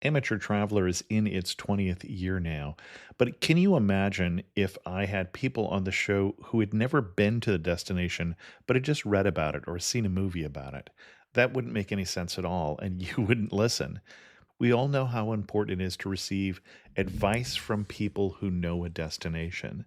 Amateur Traveler is in its 20th year now, but can you imagine if I had people on the show who had never been to the destination, but had just read about it or seen a movie about it? That wouldn't make any sense at all, and you wouldn't listen. We all know how important it is to receive advice from people who know a destination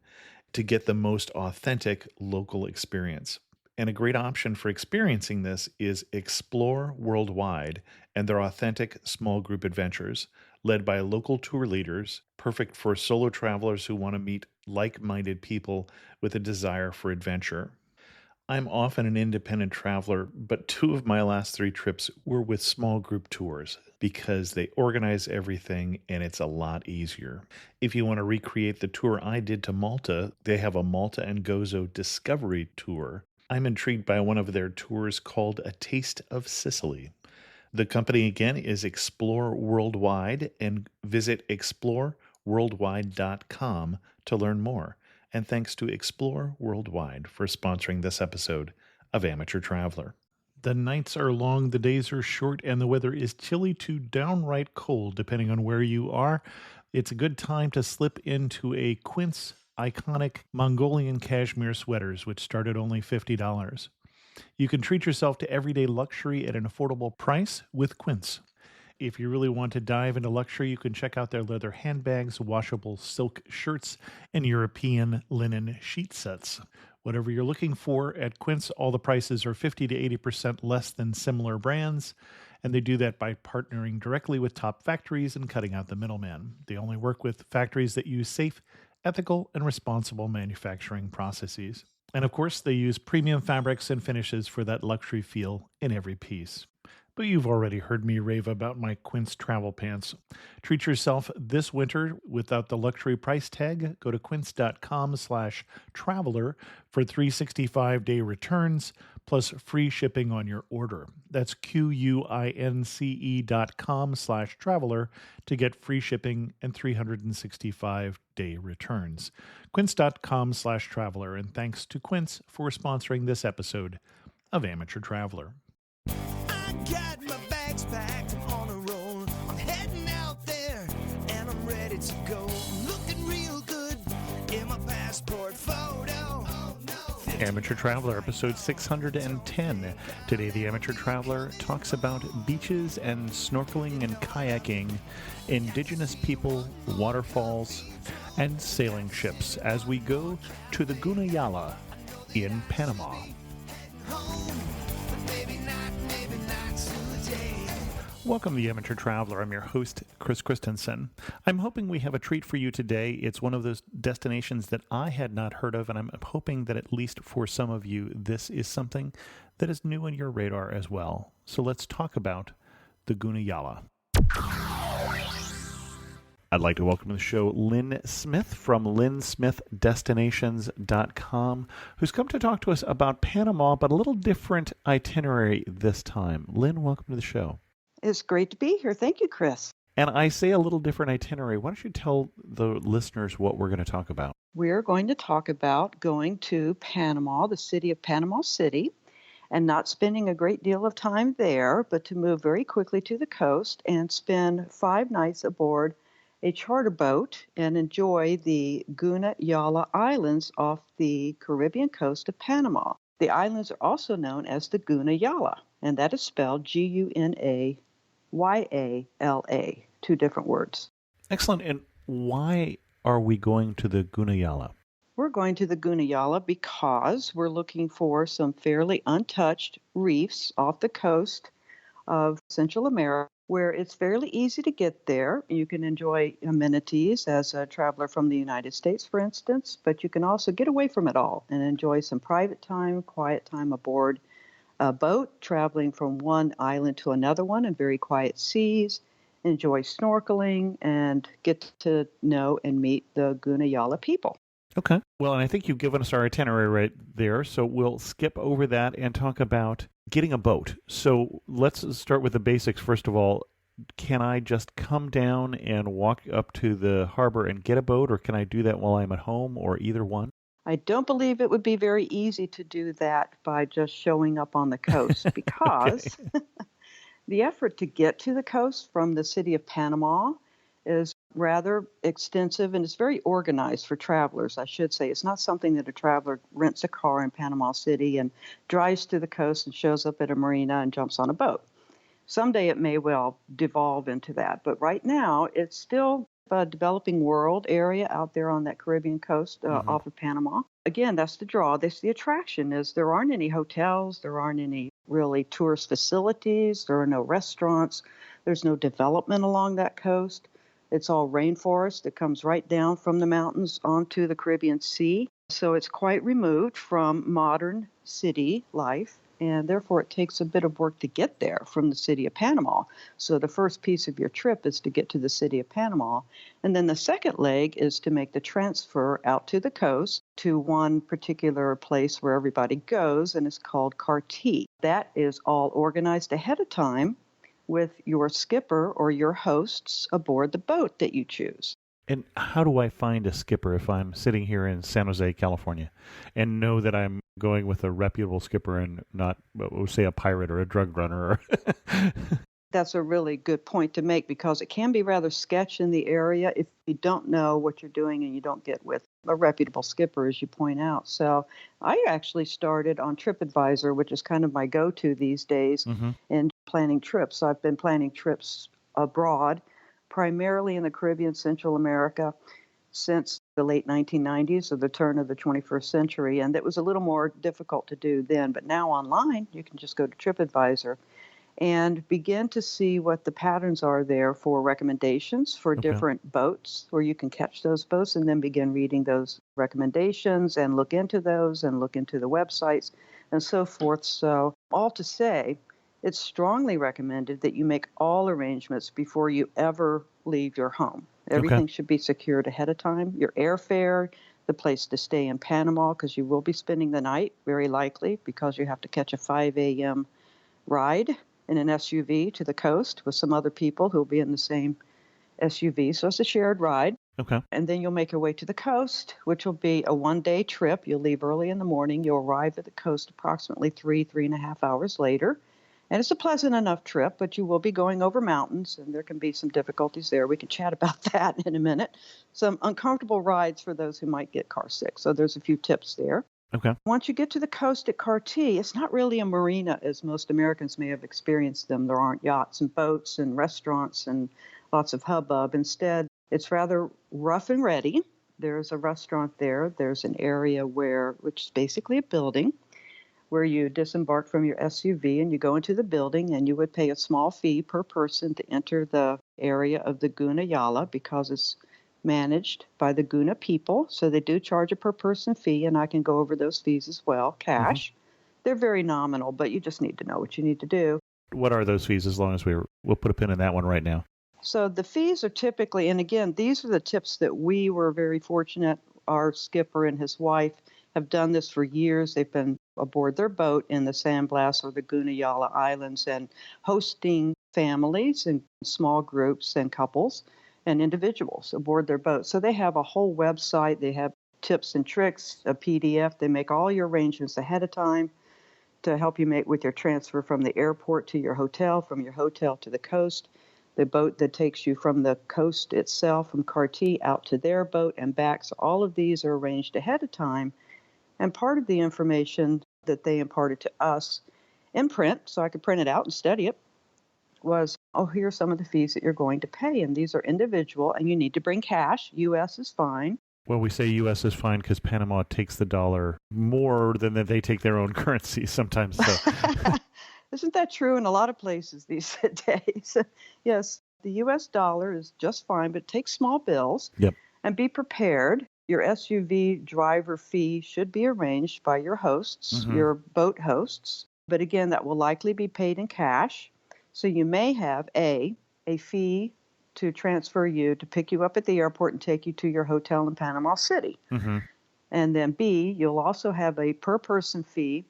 to get the most authentic local experience. And a great option for experiencing this is Explore Worldwide and their authentic small group adventures, led by local tour leaders, perfect for solo travelers who want to meet like minded people with a desire for adventure. I'm often an independent traveler, but two of my last three trips were with small group tours because they organize everything and it's a lot easier. If you want to recreate the tour I did to Malta, they have a Malta and Gozo Discovery Tour. I'm intrigued by one of their tours called A Taste of Sicily. The company again is Explore Worldwide, and visit exploreworldwide.com to learn more. And thanks to Explore Worldwide for sponsoring this episode of Amateur Traveler. The nights are long, the days are short, and the weather is chilly to downright cold, depending on where you are. It's a good time to slip into a Quince iconic Mongolian cashmere sweaters, which start at only $50. You can treat yourself to everyday luxury at an affordable price with Quince. If you really want to dive into luxury, you can check out their leather handbags, washable silk shirts, and European linen sheet sets. Whatever you're looking for at Quince, all the prices are 50 to 80% less than similar brands, and they do that by partnering directly with top factories and cutting out the middleman. They only work with factories that use safe, ethical, and responsible manufacturing processes. And of course, they use premium fabrics and finishes for that luxury feel in every piece. But you've already heard me rave about my Quince travel pants. Treat yourself this winter without the luxury price tag. Go to quince.com/traveler for 365-day returns plus free shipping on your order. That's QUINCE.com/traveler to get free shipping and 365-day returns. Quince.com/traveler. And thanks to Quince for sponsoring this episode of Amateur Traveler. I got my bags packed, I'm on a roll. I'm heading out there and I'm ready to go. I'm looking real good in my passport photo. Oh, no. Amateur Traveler, episode 610. Today, the Amateur Traveler talks about beaches and snorkeling and kayaking, indigenous people, waterfalls, and sailing ships as we go to the Guna Yala in Panama. Home, but maybe not today. Welcome to the Amateur Traveler. I'm your host, Chris Christensen. I'm hoping we have a treat for you today. It's one of those destinations that I had not heard of, and I'm hoping that at least for some of you, this is something that is new on your radar as well. So let's talk about the Guna Yala. I'd like to welcome to the show Lynn Smith from LynnSmithDestinations.com, who's come to talk to us about Panama, but a little different itinerary this time. Lynn, welcome to the show. It's great to be here. Thank you, Chris. And I say a little different itinerary. Why don't you tell the listeners what we're going to talk about? We're going to talk about going to Panama, the city of Panama City, and not spending a great deal of time there, but to move very quickly to the coast and spend 5 nights aboard a charter boat and enjoy the Guna Yala Islands off the Caribbean coast of Panama. The islands are also known as the Guna Yala, and that is spelled Gunayala, 2 different words. Excellent. And why are we going to the Guna Yala? We're going to the Guna Yala because we're looking for some fairly untouched reefs off the coast of Central America, where it's fairly easy to get there. You can enjoy amenities as a traveler from the United States, for instance, but you can also get away from it all and enjoy some private time, quiet time aboard a boat, traveling from one island to another one in very quiet seas, enjoy snorkeling, and get to know and meet the Guna Yala people. Okay. Well, and I think you've given us our itinerary right there, so we'll skip over that and talk about getting a boat. So let's start with the basics. First of all, can I just come down and walk up to the harbor and get a boat, or can I do that while I'm at home, or either one? I don't believe it would be very easy to do that by just showing up on the coast because The effort to get to the coast from the city of Panama is rather extensive and it's very organized for travelers, I should say. It's not something that a traveler rents a car in Panama City and drives to the coast and shows up at a marina and jumps on a boat. Someday it may well devolve into that, but right now it's still a developing world area out there on that Caribbean coast Hmm. off of Panama. Again, that's the draw. That's the attraction is there aren't any hotels, there aren't any really tourist facilities, there are no restaurants, there's no development along that coast. It's all rainforest that comes right down from the mountains onto the Caribbean Sea. So it's quite removed from modern city life, and therefore it takes a bit of work to get there from the city of Panama. So the first piece of your trip is to get to the city of Panama, and then the second leg is to make the transfer out to the coast to one particular place where everybody goes, and it's called Carti. That is all organized ahead of time with your skipper or your hosts aboard the boat that you choose. And how do I find a skipper if I'm sitting here in San Jose, California, and know that I'm going with a reputable skipper and not, say, a pirate or a drug runner? That's a really good point to make because it can be rather sketch in the area if you don't know what you're doing and you don't get with a reputable skipper, as you point out. So I actually started on TripAdvisor, which is kind of my go-to these days Hmm. in planning trips. I've been planning trips abroad, primarily in the Caribbean, Central America, since the late 1990s or the turn of the 21st century. And it was a little more difficult to do then. But now online, you can just go to TripAdvisor and begin to see what the patterns are there for recommendations for Okay. different boats where you can catch those boats and then begin reading those recommendations and look into those and look into the websites and so forth. So, all to say, it's strongly recommended that you make all arrangements before you ever leave your home. Okay. Everything should be secured ahead of time. Your airfare, the place to stay in Panama, because you will be spending the night, very likely, because you have to catch a 5 a.m. ride in an SUV to the coast with some other people who will be in the same SUV. So it's a shared ride. Okay. And then you'll make your way to the coast, which will be a 1 day trip. You'll leave early in the morning. You'll arrive at the coast approximately 3.5 hours later. And it's a pleasant enough trip, but you will be going over mountains, and there can be some difficulties there. We can chat about that in a minute. Some uncomfortable rides for those who might get car sick. So there's a few tips there. Okay. Once you get to the coast at Carti, it's not really a marina as most Americans may have experienced them. There aren't yachts and boats and restaurants and lots of hubbub. Instead, it's rather rough and ready. There's a restaurant there. There's an area which is basically a building, where you disembark from your SUV and you go into the building and you would pay a small fee per person to enter the area of the Guna Yala because it's managed by the Guna people. So they do charge a per person fee, and I can go over those fees as well, Hmm. cash. They're very nominal, but you just need to know what you need to do. What are those fees? As long as we'll put a pin in that one right now. So the fees are typically, and again, these are the tips that we were very fortunate. Our skipper and his wife have done this for years. They've been aboard their boat in the San Blas or the Guna Yala Islands and hosting families and small groups and couples and individuals aboard their boat. So they have a whole website. They have tips and tricks, a PDF. They make all your arrangements ahead of time to help you make with your transfer from the airport to your hotel, from your hotel to the coast, the boat that takes you from the coast itself, from Carti out to their boat and back. So all of these are arranged ahead of time. And part of the information that they imparted to us in print, so I could print it out and study it, was, oh, here are some of the fees that you're going to pay. And these are individual, and you need to bring cash. U.S. is fine. Well, we say U.S. is fine because Panama takes the dollar more than that they take their own currency sometimes. So. Isn't that true in a lot of places these days? Yes, the U.S. dollar is just fine, but take small bills. Yep. And be prepared. Your SUV driver fee should be arranged by your hosts, Mhm. your boat hosts. But again, that will likely be paid in cash. So you may have a fee to transfer you to pick you up at the airport and take you to your hotel in Panama City. Mm-hmm. And then B, you'll also have a per person fee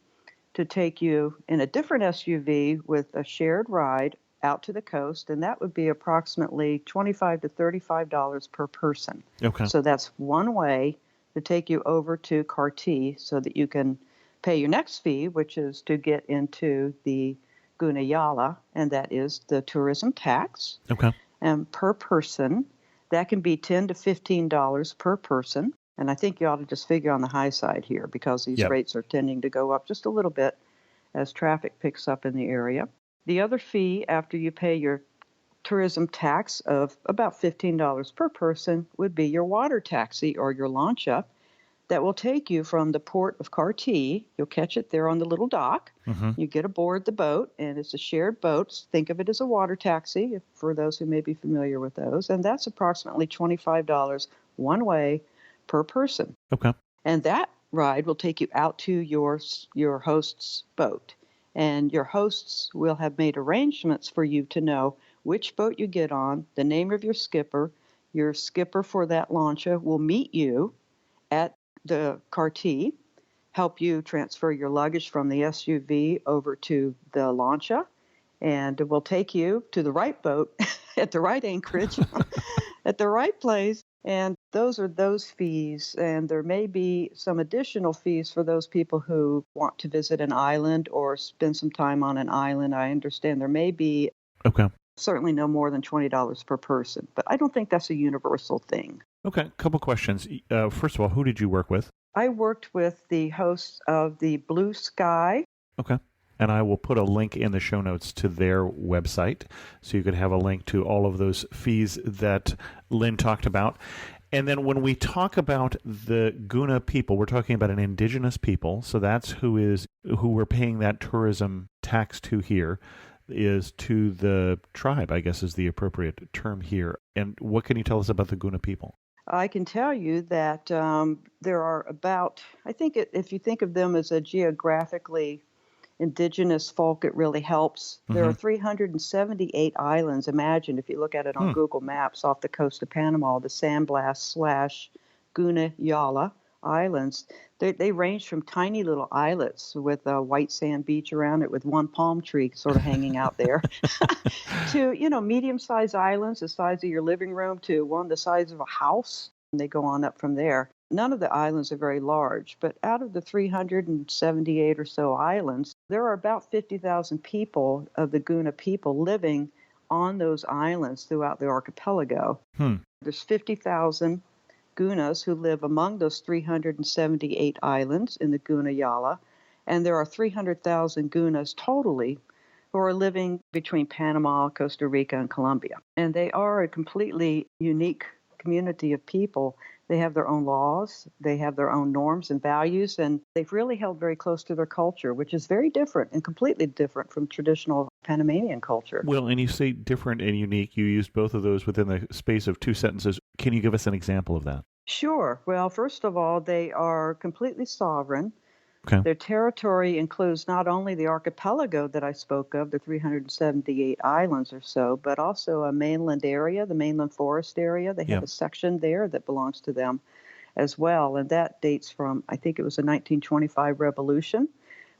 to take you in a different SUV with a shared ride out to the coast, and that would be approximately $25 to $35 per person. Okay. So that's one way to take you over to Carti so that you can pay your next fee, which is to get into the Guna Yala, and that is the tourism tax. Okay. And per person, that can be $10 to $15 per person. And I think you ought to just figure on the high side here because these Yep. rates are tending to go up just a little bit as traffic picks up in the area. The other fee after you pay your tourism tax of about $15 per person would be your water taxi or your lancha that will take you from the port of Cartee. You'll catch it there on the little dock. Mm-hmm. You get aboard the boat, and it's a shared boat. Think of it as a water taxi for those who may be familiar with those. And that's approximately $25 one way per person. Okay. And that ride will take you out to your host's boat. And your hosts will have made arrangements for you to know which boat you get on, the name of your skipper. Your skipper for that lancha will meet you at the Cartee, help you transfer your luggage from the SUV over to the lancha, and will take you to the right boat at the right anchorage at the right place. And those are those fees. And there may be some additional fees for those people who want to visit an island or spend some time on an island. I understand there may be Okay. certainly no more than $20 per person, but I don't think that's a universal thing. Okay. Couple questions. First of all, who did you work with? I worked with the hosts of the Blue Sky. Okay. And I will put a link in the show notes to their website so you could have a link to all of those fees that Lynn talked about. And then when we talk about the Guna people, we're talking about an indigenous people. So that's who we're paying that tourism tax to here, is to the tribe, I guess is the appropriate term here. And what can you tell us about the Guna people? I can tell you that there are about, I think if you think of them as a geographically indigenous folk, it really helps. There are 378 islands. Imagine if you look at it on Google Maps off the coast of Panama, the Sandblast / Guna Yala Islands. They range from tiny little islets with a white sand beach around it with one palm tree sort of hanging out there to, medium-sized islands the size of your living room to one the size of a house. And they go on up from there. None of the islands are very large, but out of the 378 or so islands, there are about 50,000 people of the Guna people living on those islands throughout the archipelago. There's 50,000 Gunas who live among those 378 islands in the Guna Yala, and there are 300,000 Gunas totally who are living between Panama, Costa Rica, and Colombia. And they are a completely unique community of people. They have their own laws, they have their own norms and values, and they've really held very close to their culture, which is very different and completely different from traditional Panamanian culture. Well, and you say different and unique. You used both of those within the space of 2 sentences. Can you give us an example of that? Sure. Well, first of all, they are completely sovereign. Okay. Their territory includes not only the archipelago that I spoke of, the 378 islands or so, but also a mainland area, the mainland forest area. They have a section there that belongs to them as well, and that dates from, I think it was the 1925 revolution,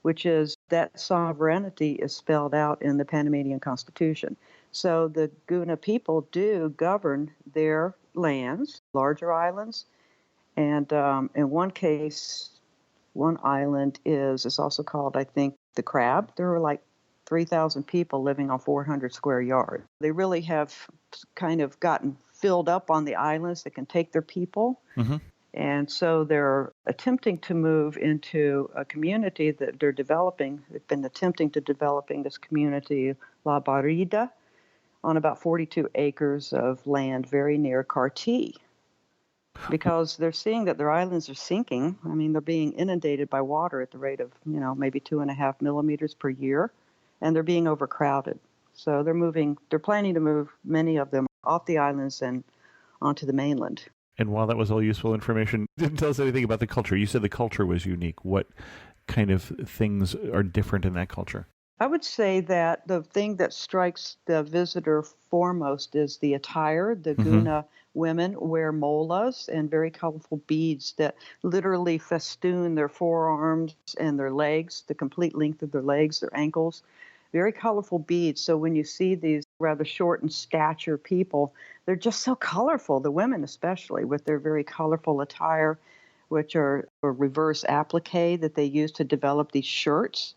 which is that sovereignty is spelled out in the Panamanian Constitution. So the Guna people do govern their lands, larger islands, and in one case, one island is also called, I think, the Crab. There are like 3,000 people living on 400 square yards. They really have kind of gotten filled up on the islands that can take their people. And so they're attempting to move into a community that they're developing. They've been attempting to developing this community, La Barrida, on about 42 acres of land very near Cartee, because they're seeing that their islands are sinking. I mean, they're being inundated by water at the rate of, maybe 2.5 millimeters per year, and they're being overcrowded. So they're planning to move many of them off the islands and onto the mainland. And while that was all useful information, didn't tell us anything about the culture. You said the culture was unique. What kind of things are different in that culture? I would say that the thing that strikes the visitor foremost is the attire. The Guna women wear molas and very colorful beads that literally festoon their forearms and their legs, the complete length of their legs, their ankles. Very colorful beads. So when you see these rather short in stature people, they're just so colorful, the women especially, with their very colorful attire, which are a reverse applique that they use to develop these shirts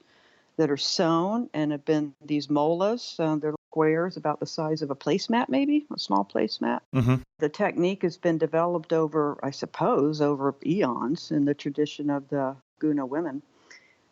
that are sewn and have been these molas. They're squares about the size of a placemat, maybe a small placemat. Hmm. The technique has been developed over, I suppose, over eons in the tradition of the Guna women.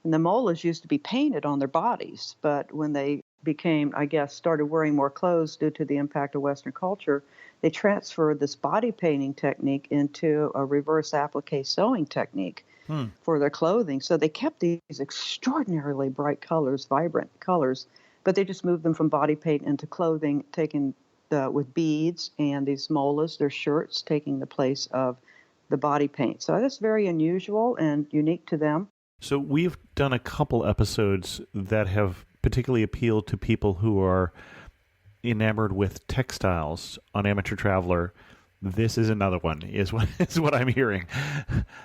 And the molas used to be painted on their bodies, but when they became, I guess, started wearing more clothes due to the impact of Western culture, they transferred this body painting technique into a reverse applique sewing technique Hmm. for their clothing. So they kept these extraordinarily bright colors, vibrant colors, but they just moved them from body paint into clothing, taking with beads and these molas, their shirts, taking the place of the body paint. So that's very unusual and unique to them. So we've done a couple episodes that have particularly appealed to people who are enamored with textiles on Amateur Traveler. This is another one, is what I'm hearing.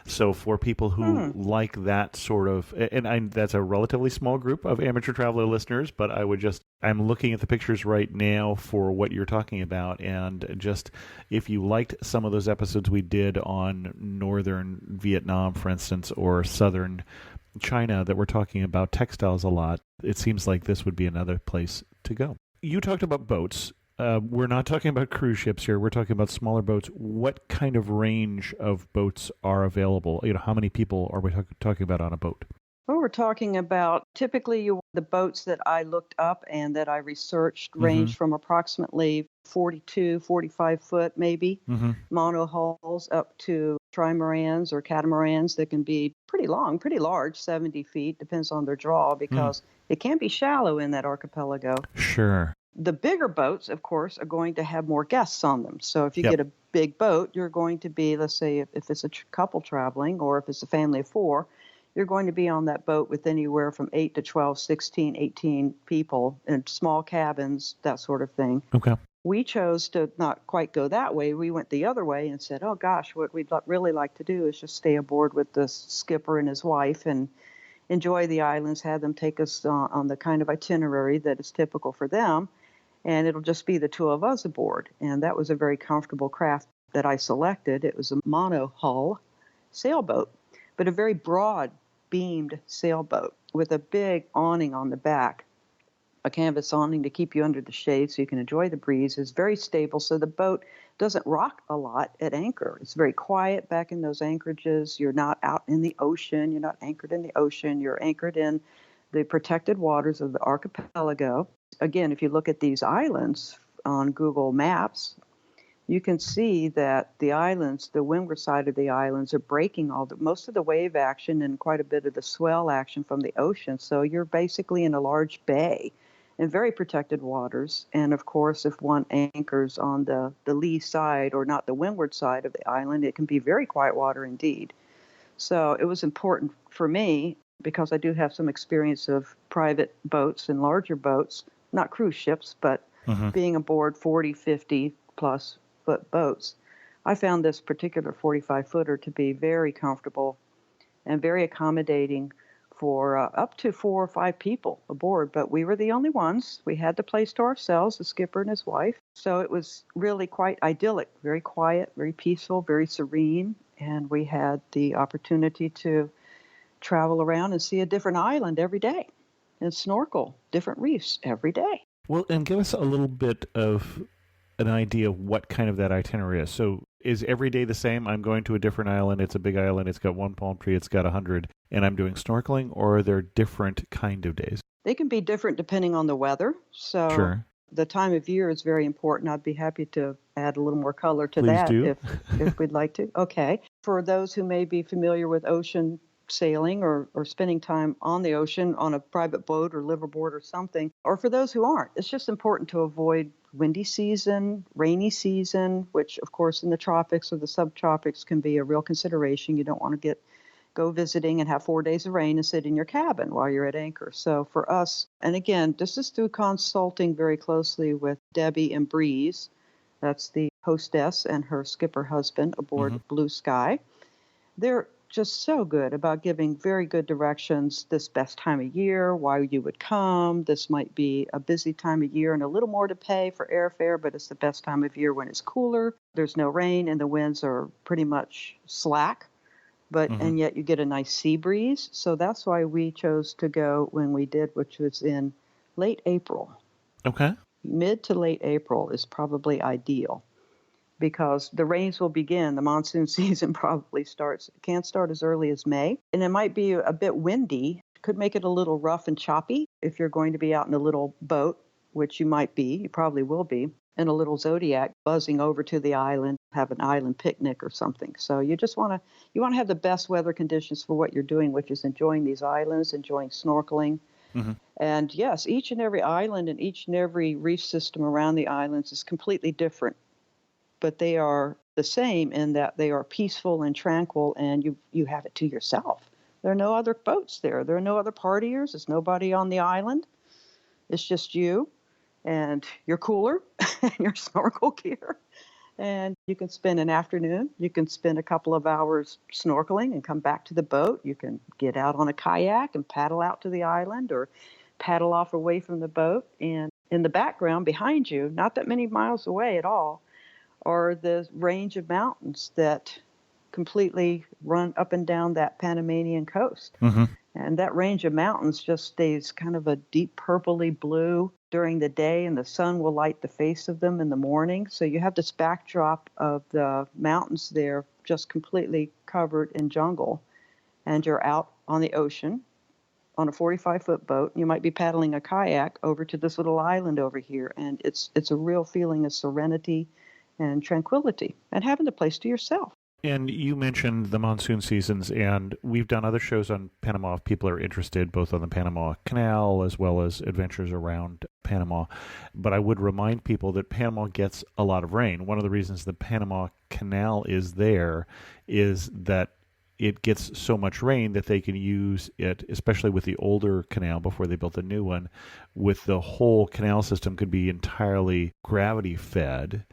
So for people who like that sort of, and that's a relatively small group of Amateur Traveler listeners, but I'm looking at the pictures right now for what you're talking about, and just if you liked some of those episodes we did on northern Vietnam, for instance, or southern China that we're talking about textiles a lot, it seems like this would be another place to go. You talked about boats. We're not talking about cruise ships here. We're talking about smaller boats. What kind of range of boats are available? How many people are we talking about on a boat? Well, we're talking about typically the boats that I looked up and that I researched range from approximately 42, 45 foot maybe, monohulls up to trimarans or catamarans that can be pretty long, pretty large, 70 feet, depends on their draw because it can be shallow in that archipelago. Sure. The bigger boats, of course, are going to have more guests on them. So if you get a big boat, you're going to be, let's say, if it's a couple traveling or if it's a family of four, you're going to be on that boat with anywhere from 8 to 12, 16, 18 people in small cabins, that sort of thing. Okay. We chose to not quite go that way. We went the other way and said, oh, gosh, what we'd really like to do is just stay aboard with the skipper and his wife and enjoy the islands, have them take us on the kind of itinerary that is typical for them. And it'll just be the two of us aboard. And that was a very comfortable craft that I selected. It was a monohull sailboat, but a very broad beamed sailboat with a big awning on the back, a canvas awning to keep you under the shade so you can enjoy the breeze. It's very stable, so the boat doesn't rock a lot at anchor. It's very quiet back in those anchorages. You're not out in the ocean. You're not anchored in the ocean. You're anchored in the protected waters of the archipelago. Again, if you look at these islands on Google Maps, you can see that the islands, the windward side of the islands, are breaking most of the wave action and quite a bit of the swell action from the ocean. So you're basically in a large bay in very protected waters. And of course, if one anchors on the lee side or not the windward side of the island, it can be very quiet water indeed. So it was important for me because I do have some experience of private boats and larger boats, not cruise ships, but being aboard 40, 50 plus foot boats. I found this particular 45-footer to be very comfortable and very accommodating for up to 4 or 5 people aboard, but we were the only ones. We had the place to ourselves, the skipper and his wife. So it was really quite idyllic, very quiet, very peaceful, very serene, and we had the opportunity to travel around and see a different island every day and snorkel different reefs every day. Well, and give us a little bit of an idea of what kind of that itinerary is. So is every day the same? I'm going to a different island. It's a big island. It's got one palm tree. It's got 100. And I'm doing snorkeling, or are there different kind of days? They can be different depending on the weather. So Sure. The time of year is very important. I'd be happy to add a little more color to Please that do. if we'd like to. Okay. For those who may be familiar with ocean sailing or spending time on the ocean on a private boat or liveaboard or something, or for those who aren't, it's just important to avoid windy season, rainy season, which of course in the tropics or the subtropics can be a real consideration. You don't want to go visiting and have 4 days of rain and sit in your cabin while you're at anchor. So for us, and again, this is through consulting very closely with Debbie and Breeze, that's the hostess and her skipper husband aboard Blue Sky. They're just so good about giving very good directions, this best time of year, why you would come. This might be a busy time of year and a little more to pay for airfare, but it's the best time of year when it's cooler. There's no rain and the winds are pretty much slack. but Hmm. and yet you get a nice sea breeze. So that's why we chose to go when we did, which was in late April. Okay. Mid to late April is probably ideal because the rains will begin. The monsoon season probably starts, it can start as early as May, and it might be a bit windy. Could make it a little rough and choppy if you're going to be out in a little boat, which you might be, you probably will be, in a little Zodiac buzzing over to the island, have an island picnic or something. So you want to have the best weather conditions for what you're doing, which is enjoying these islands, enjoying snorkeling. Hmm. And yes, each and every island and each and every reef system around the islands is completely different, but they are the same in that they are peaceful and tranquil, and you have it to yourself. There are no other boats there. There are no other partiers. There's nobody on the island. It's just you and your cooler and your snorkel gear. And you can spend an afternoon. You can spend a couple of hours snorkeling and come back to the boat. You can get out on a kayak and paddle out to the island or paddle off away from the boat. And in the background behind you, not that many miles away at all, are the range of mountains that completely run up and down that Panamanian coast. Hmm. And that range of mountains just stays kind of a deep purpley blue during the day, and the sun will light the face of them in the morning. So you have this backdrop of the mountains there just completely covered in jungle. And you're out on the ocean on a 45-foot boat. You might be paddling a kayak over to this little island over here. And it's a real feeling of serenity and tranquility and having the place to yourself. And you mentioned the monsoon seasons, and we've done other shows on Panama if people are interested, both on the Panama Canal as well as adventures around Panama. But I would remind people that Panama gets a lot of rain. One of the reasons the Panama Canal is there is that it gets so much rain that they can use it, especially with the older canal before they built the new one, with the whole canal system could be entirely gravity fed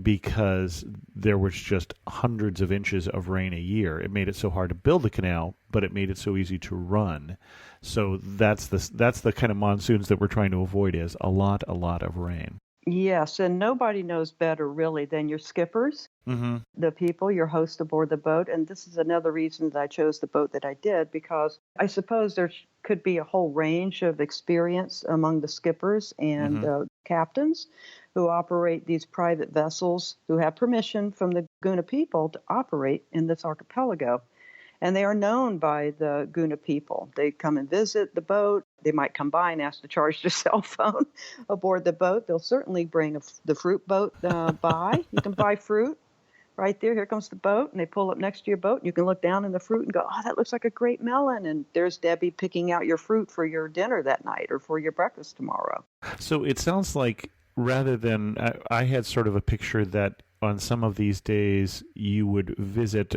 because there was just hundreds of inches of rain a year. It made it so hard to build the canal, but it made it so easy to run. So that's the kind of monsoons that we're trying to avoid, is a lot of rain. Yes, and nobody knows better really than your skippers, Mm-hmm. the people, your host aboard the boat. And this is another reason that I chose the boat that I did, because I suppose there could be a whole range of experience among the skippers and Mm-hmm. captains who operate these private vessels, who have permission from the Guna people to operate in this archipelago. And they are known by the Guna people. They come and visit the boat. They might come by and ask to charge their cell phone aboard the boat. They'll certainly bring the fruit boat by. You can buy fruit right there. Here comes the boat, and they pull up next to your boat. And you can look down in the fruit and go, oh, that looks like a great melon. And there's Debbie picking out your fruit for your dinner that night or for your breakfast tomorrow. So it sounds like, rather than, I had sort of a picture that on some of these days you would visit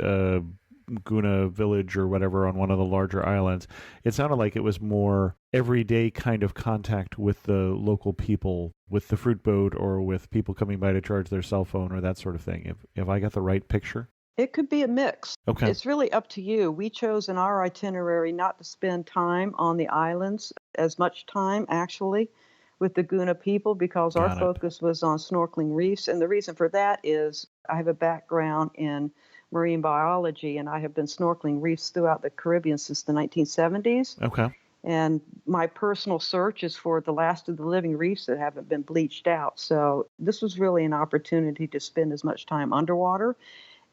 Guna village or whatever on one of the larger islands. It sounded like it was more everyday kind of contact with the local people, with the fruit boat or with people coming by to charge their cell phone or that sort of thing. If I got the right picture? It could be a mix. Okay. It's really up to you. We chose in our itinerary not to spend time on the islands, as much time actually with the Guna people, because our Got it. focus was on snorkeling reefs. And the reason for that is I have a background in marine biology, and I have been snorkeling reefs throughout the Caribbean since the 1970s. Okay. And my personal search is for the last of the living reefs that haven't been bleached out. So this was really an opportunity to spend as much time underwater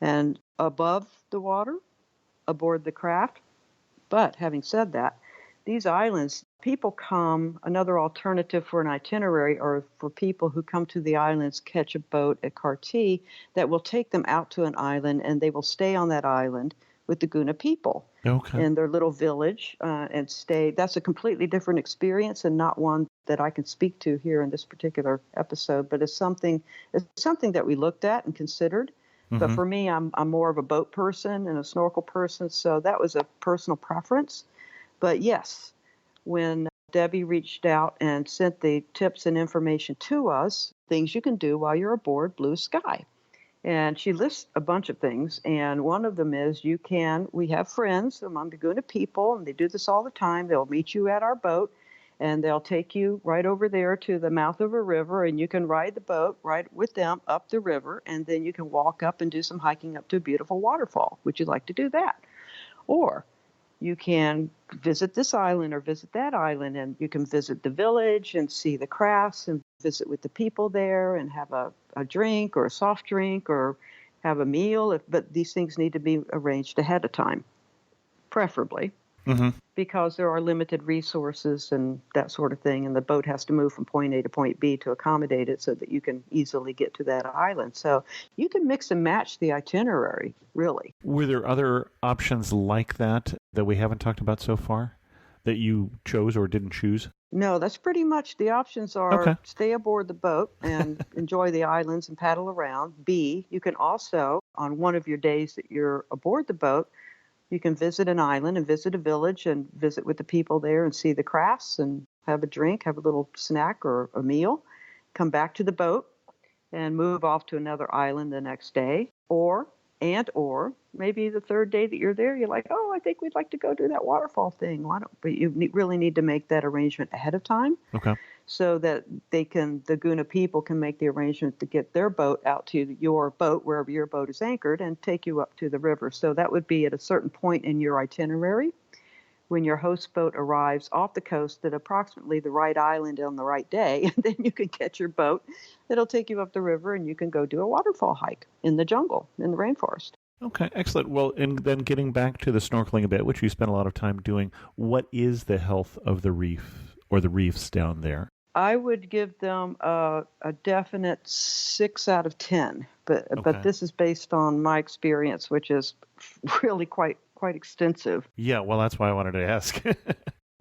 and above the water aboard the craft. But having said that, these islands, people come, another alternative for an itinerary or for people who come to the islands, catch a boat at Carti that will take them out to an island, and they will stay on that island with the Guna people Okay. in their little village and stay. That's a completely different experience and not one that I can speak to here in this particular episode, but it's something that we looked at and considered. But Mm-hmm. for me, I'm more of a boat person and a snorkel person, so that was a personal preference. But yes, when Debbie reached out and sent the tips and information to us, things you can do while you're aboard Blue Sky. And she lists a bunch of things, and one of them is we have friends among the Guna people, and they do this all the time. They'll meet you at our boat, and they'll take you right over there to the mouth of a river, and you can ride the boat right with them up the river, and then you can walk up and do some hiking up to a beautiful waterfall. Would you like to do that? Or you can visit this island or visit that island, and you can visit the village and see the crafts and visit with the people there and have a drink or a soft drink or have a meal. But these things need to be arranged ahead of time, preferably, Mm-hmm. because there are limited resources and that sort of thing, and the boat has to move from point A to point B to accommodate it so that you can easily get to that island. So you can mix and match the itinerary, really. Were there other options like that that we haven't talked about so far that you chose or didn't choose? No, that's pretty much the options are Okay. stay aboard the boat and enjoy the islands and paddle around. B, you can also, on one of your days that you're aboard the boat, you can visit an island and visit a village and visit with the people there and see the crafts and have a drink, have a little snack or a meal, come back to the boat and move off to another island the next day. Or maybe the third day that you're there, you're like, oh, I think we'd like to go do that waterfall thing. Why don't? But really need to make that arrangement ahead of time Okay. so that the Guna people can make the arrangement to get their boat out to your boat, wherever your boat is anchored, and take you up to the river. So that would be at a certain point in your itinerary when your host boat arrives off the coast at approximately the right island on the right day, and then you can catch your boat. It'll take you up the river, and you can go do a waterfall hike in the jungle, in the rainforest. Okay, excellent. Well, and then getting back to the snorkeling a bit, which you spent a lot of time doing, what is the health of the reef or the reefs down there? I would give them a definite 6 out of 10, but this is based on my experience, which is really quite extensive. Yeah, well, that's why I wanted to ask.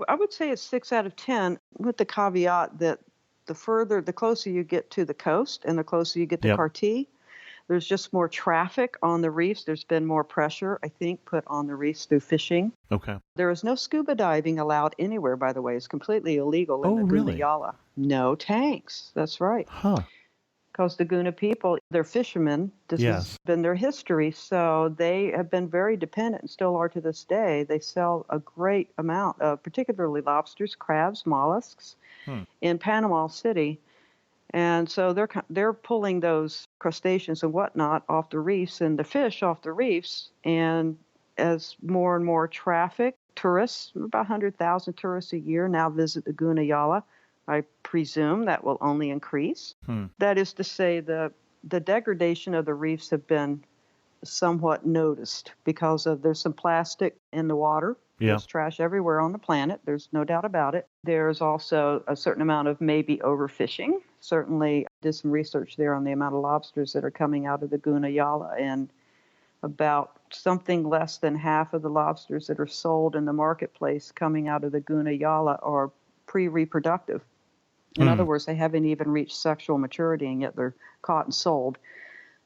I would say it's 6 out of 10, with the caveat that the closer you get to the coast and the closer you get to Yep. Cartier, there's just more traffic on the reefs. There's been more pressure, I think, put on the reefs through fishing. Okay. There is no scuba diving allowed anywhere, by the way. It's completely illegal in the really? Guna Yala. No tanks. That's right. Huh. Because the Guna people, they're fishermen. This Yes. has been their history. So they have been very dependent and still are to this day. They sell a great amount of particularly lobsters, crabs, mollusks in Panama City. And so they're pulling those crustaceans and whatnot off the reefs and the fish off the reefs. And as more and more traffic, tourists, about 100,000 tourists a year now visit the Guna Yala, I presume that will only increase. That is to say, the degradation of the reefs have been somewhat noticed because there's some plastic in the water. Yeah. There's trash everywhere on the planet. There's no doubt about it. There's also a certain amount of maybe overfishing. Certainly did some research there on the amount of lobsters that are coming out of the Guna Yala, and about something less than half of the lobsters that are sold in the marketplace coming out of the Guna Yala are pre-reproductive. In other words, they haven't even reached sexual maturity, and yet they're caught and sold.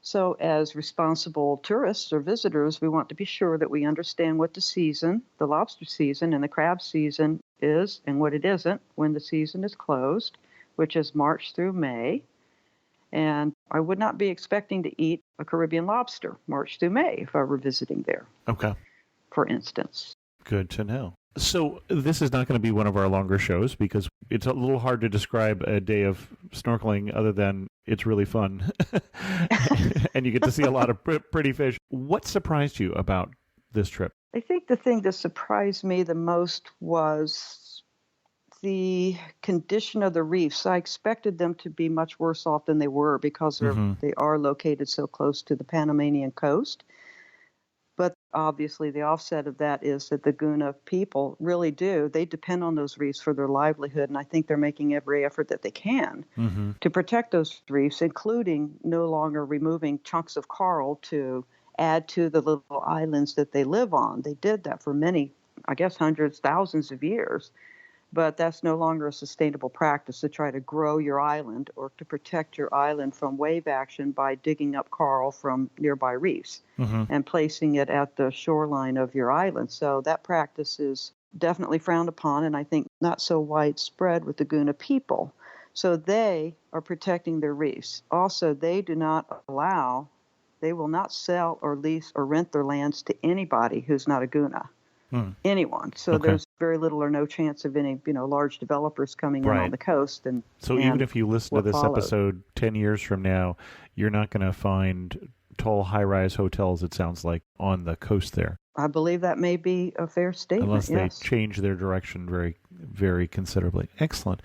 So as responsible tourists or visitors, we want to be sure that we understand what the lobster season and the crab season is and what it isn't when the season is closed, which is March through May. And I would not be expecting to eat a Caribbean lobster March through May if I were visiting there, Okay. for instance. Good to know. So this is not going to be one of our longer shows because it's a little hard to describe a day of snorkeling other than it's really fun. And you get to see a lot of pretty fish. What surprised you about this trip? I think the thing that surprised me the most was the condition of the reefs. I expected them to be much worse off than they were because they are located so close to the Panamanian coast. But obviously the offset of that is that the Guna people really they depend on those reefs for their livelihood, and I think they're making every effort that they can to protect those reefs, including no longer removing chunks of coral to add to the little islands that they live on. They did that for many, I guess hundreds, thousands of years. But that's no longer a sustainable practice to try to grow your island or to protect your island from wave action by digging up coral from nearby reefs and placing it at the shoreline of your island. So that practice is definitely frowned upon, and I think not so widespread with the Guna people. So they are protecting their reefs. Also, they will not sell or lease or rent their lands to anybody who's not a Guna. Anyone. So there's very little or no chance of any, large developers coming in on the coast. So even if you listen to this episode 10 years from now, you're not going to find tall high-rise hotels, it sounds like, on the coast there. I believe that may be a fair statement, unless they yes. change their direction very, very considerably. Excellent.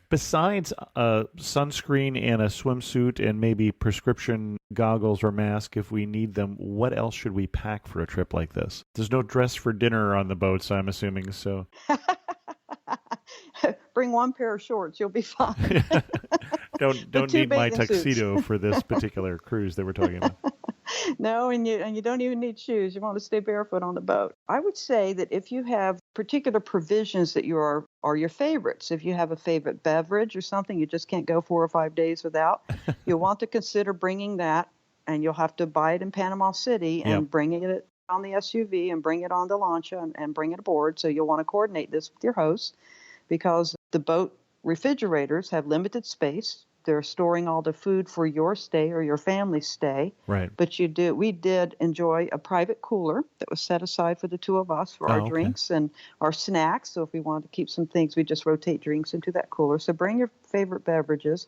Besides sunscreen and a swimsuit and maybe prescription goggles or mask if we need them, what else should we pack for a trip like this? There's no dress for dinner on the boats, I'm assuming, so. Bring one pair of shorts, you'll be fine. With don't two need my bathing suits. tuxedo for this particular cruise that we're talking about. No, and you don't even need shoes. You want to stay barefoot on the boat. I would say that if you have particular provisions that are your favorites, if you have a favorite beverage or something you just can't go 4 or 5 days without, you'll want to consider bringing that, and you'll have to buy it in Panama City Yep. and bringing it on the SUV and bring it on the lancha and bring it aboard. So you'll want to coordinate this with your host because the boat refrigerators have limited space. They're storing all the food for your stay or your family's stay. Right. But we did enjoy a private cooler that was set aside for the two of us for our okay. drinks and our snacks. So if we wanted to keep some things, we just rotate drinks into that cooler. So bring your favorite beverages.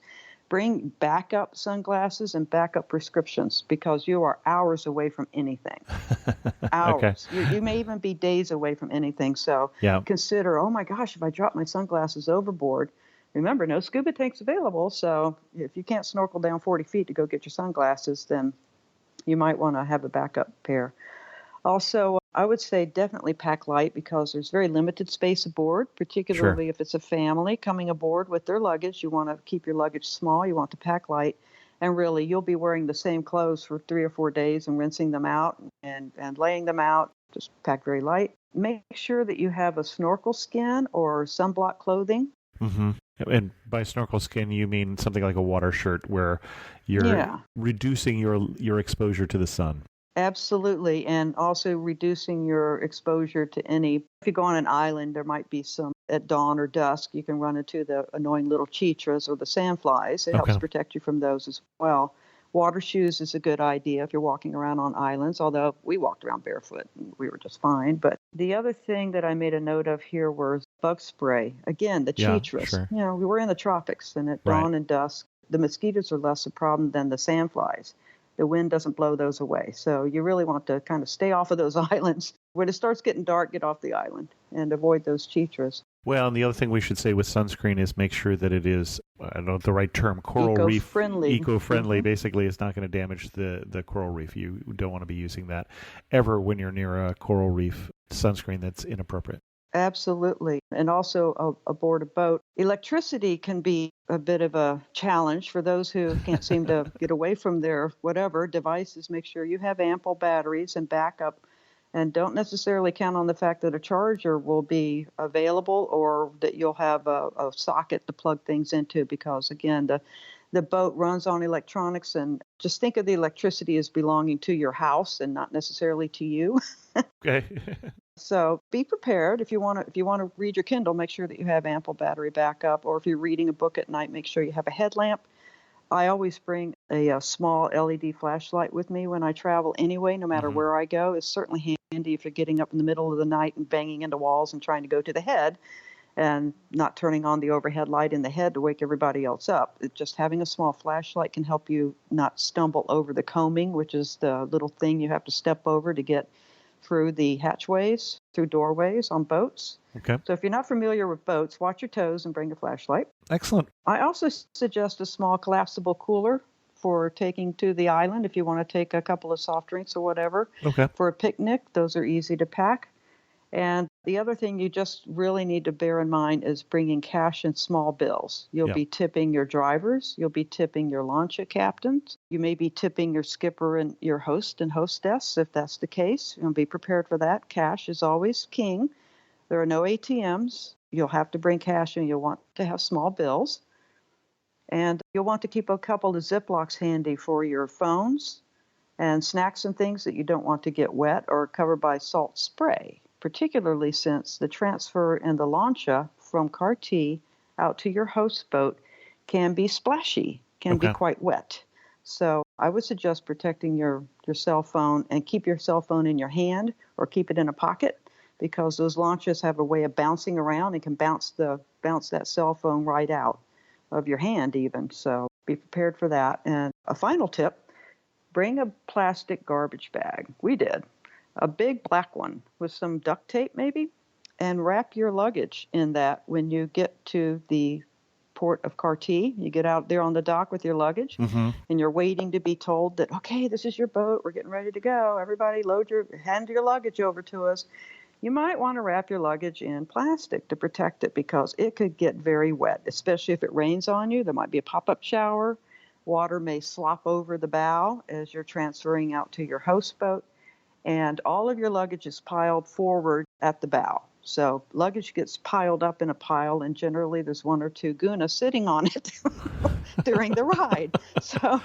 Bring backup sunglasses and backup prescriptions because you are hours away from anything. Hours. Okay. You may even be days away from anything. So consider, oh my gosh, if I drop my sunglasses overboard, remember, no scuba tanks available. So if you can't snorkel down 40 feet to go get your sunglasses, then you might want to have a backup pair. Also, I would say definitely pack light because there's very limited space aboard, particularly if it's a family coming aboard with their luggage. You want to keep your luggage small. You want to pack light. And really, you'll be wearing the same clothes for 3 or 4 days and rinsing them out and laying them out. Just pack very light. Make sure that you have a snorkel skin or sunblock clothing. Mm-hmm. And by snorkel skin, you mean something like a water shirt where you're reducing your exposure to the sun. Absolutely. And also reducing your exposure to if you go on an island, there might be some at dawn or dusk, you can run into the annoying little chitras or the sandflies. It helps protect you from those as well. Water shoes is a good idea if you're walking around on islands, although we walked around barefoot and we were just fine. But the other thing that I made a note of here was bug spray. Again, the chitras. Sure. You know, we were in the tropics, and at dawn and dusk, the mosquitoes are less a problem than the sandflies. The wind doesn't blow those away. So you really want to kind of stay off of those islands. When it starts getting dark, get off the island and avoid those chitras. Well, and the other thing we should say with sunscreen is make sure that it is, I don't know the right term, coral reef. Eco-friendly. Mm-hmm. Basically, it's not going to damage the coral reef. You don't want to be using that ever when you're near a coral reef sunscreen that's inappropriate. Absolutely. And also aboard a boat, electricity can be a bit of a challenge for those who can't seem to get away from their whatever devices. Make sure you have ample batteries and backup, and don't necessarily count on the fact that a charger will be available or that you'll have a socket to plug things into because, again, the boat runs on electronics, and just think of the electricity as belonging to your house and not necessarily to you. Okay. So be prepared. If you want to read your Kindle, make sure that you have ample battery backup. Or if you're reading a book at night, make sure you have a headlamp. I always bring a small LED flashlight with me when I travel anyway, no matter where I go. It's certainly handy if you're getting up in the middle of the night and banging into walls and trying to go to the head and not turning on the overhead light in the head to wake everybody else up. Just having a small flashlight can help you not stumble over the combing, which is the little thing you have to step over to get through the hatchways, through doorways on boats. Okay. So if you're not familiar with boats, watch your toes and bring a flashlight. Excellent. I also suggest a small collapsible cooler for taking to the island if you want to take a couple of soft drinks or whatever. Okay. For a picnic, those are easy to pack. And the other thing you just really need to bear in mind is bringing cash and small bills. You'll be tipping your drivers. You'll be tipping your lancha captains. You may be tipping your skipper and your host and hostess if that's the case. You'll be prepared for that. Cash is always king. There are no ATMs. You'll have to bring cash and you'll want to have small bills. And you'll want to keep a couple of Ziplocs handy for your phones and snacks and things that you don't want to get wet or covered by salt spray, particularly since the transfer in the lancha from Cartier out to your host boat can be splashy, can be quite wet. So I would suggest protecting your cell phone and keep your cell phone in your hand or keep it in a pocket because those lanchas have a way of bouncing around and can bounce that cell phone right out of your hand even. So be prepared for that. And a final tip, bring a plastic garbage bag. We did. a big black one with some duct tape maybe, and wrap your luggage in that when you get to the port of Cartier. You get out there on the dock with your luggage, Mm-hmm. and you're waiting to be told that, okay, this is your boat. We're getting ready to go. Everybody hand your luggage over to us. You might want to wrap your luggage in plastic to protect it because it could get very wet, especially if it rains on you. There might be a pop-up shower. Water may slop over the bow as you're transferring out to your host boat, and all of your luggage is piled forward at the bow. So luggage gets piled up in a pile, and generally there's one or two Guna sitting on it during the ride. So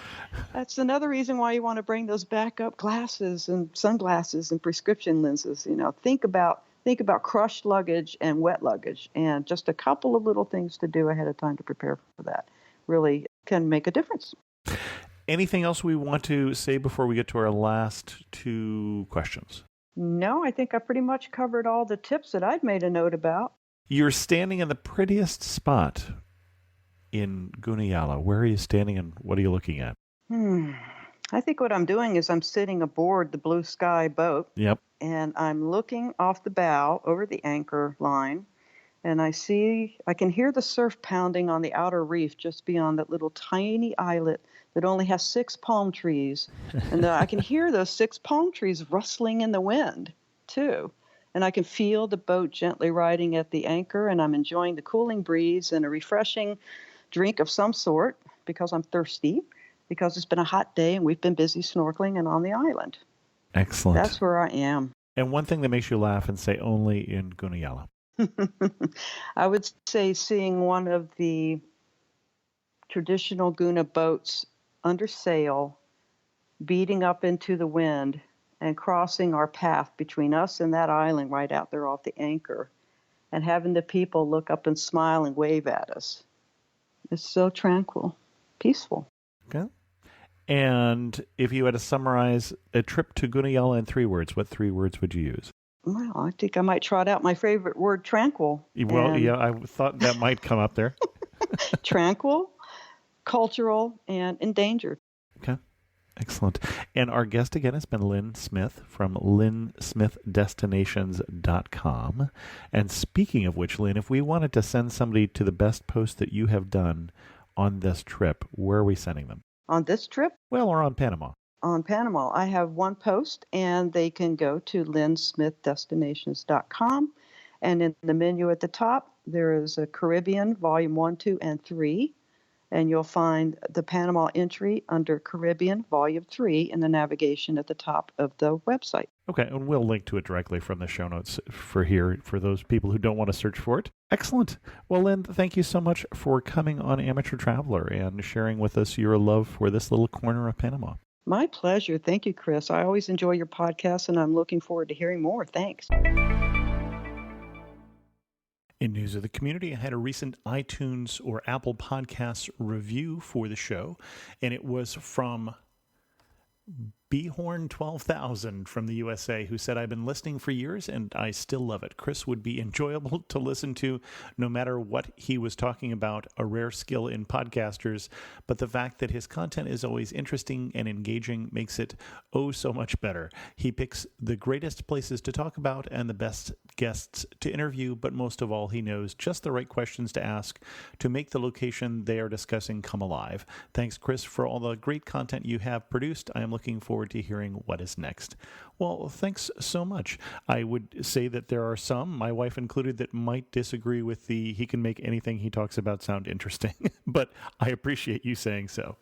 that's another reason why you want to bring those backup glasses and sunglasses and prescription lenses. Think about crushed luggage and wet luggage, and just a couple of little things to do ahead of time to prepare for that really can make a difference. Anything else we want to say before we get to our last two questions? No, I think I pretty much covered all the tips that I'd made a note about. You're standing in the prettiest spot in Guna Yala. Where are you standing and what are you looking at? I think what I'm doing is I'm sitting aboard the Blue Sky boat. Yep. And I'm looking off the bow over the anchor line, and I can hear the surf pounding on the outer reef just beyond that little tiny islet that only has 6 palm trees. And I can hear those 6 palm trees rustling in the wind, too. And I can feel the boat gently riding at the anchor, and I'm enjoying the cooling breeze and a refreshing drink of some sort because I'm thirsty, because it's been a hot day and we've been busy snorkeling and on the island. Excellent. That's where I am. And one thing that makes you laugh and say only in Guna Yala. I would say seeing one of the traditional Guna boats under sail, beating up into the wind and crossing our path between us and that island right out there off the anchor, and having the people look up and smile and wave at us. It's so tranquil, peaceful. Okay. And if you had to summarize a trip to Guna Yala in 3 words, what 3 words would you use? Well, I think I might trot out my favorite word, tranquil. Well, yeah, I thought that might come up there. Tranquil, cultural, and endangered. Okay. Excellent. And our guest again has been Lynn Smith from LynnSmithDestinations.com. And speaking of which, Lynn, if we wanted to send somebody to the best post that you have done on this trip, where are we sending them? On this trip? Well, or on Panama. On Panama, I have one post, and they can go to LynnSmithDestinations.com. And in the menu at the top, there is a Caribbean, Volume 1, 2, and 3. And you'll find the Panama entry under Caribbean, Volume 3 in the navigation at the top of the website. Okay, and we'll link to it directly from the show notes for those people who don't want to search for it. Excellent. Well, Lynn, thank you so much for coming on Amateur Traveler and sharing with us your love for this little corner of Panama. My pleasure. Thank you, Chris. I always enjoy your podcast, and I'm looking forward to hearing more. Thanks. In news of the community, I had a recent iTunes or Apple Podcasts review for the show, and it was from Behorn 12,000 from the USA, who said, I've been listening for years and I still love it. Chris would be enjoyable to listen to no matter what he was talking about, a rare skill in podcasters, but the fact that his content is always interesting and engaging makes it oh so much better. He picks the greatest places to talk about and the best guests to interview, but most of all, he knows just the right questions to ask to make the location they are discussing come alive. Thanks, Chris, for all the great content you have produced. I am looking forward to hearing what is next. Well, thanks so much. I would say that there are some, my wife included, that might disagree with he can make anything he talks about sound interesting, but I appreciate you saying so.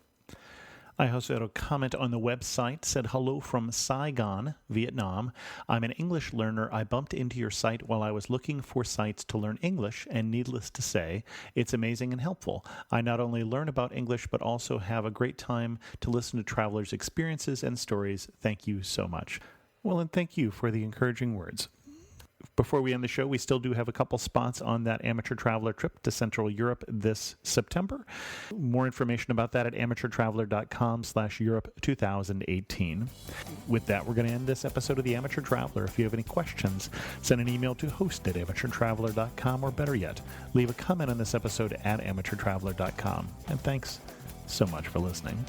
I also had a comment on the website, said hello from Saigon, Vietnam. I'm an English learner. I bumped into your site while I was looking for sites to learn English, and needless to say, it's amazing and helpful. I not only learn about English, but also have a great time to listen to travelers' experiences and stories. Thank you so much. Well, and thank you for the encouraging words. Before we end the show, we still do have a couple spots on that amateur traveler trip to Central Europe this September. More information about that at amateurtraveler.com/Europe 2018. With that, we're going to end this episode of The Amateur Traveler. If you have any questions, send an email to host@amateurtraveler.com, or better yet, leave a comment on this episode at amateurtraveler.com. And thanks so much for listening.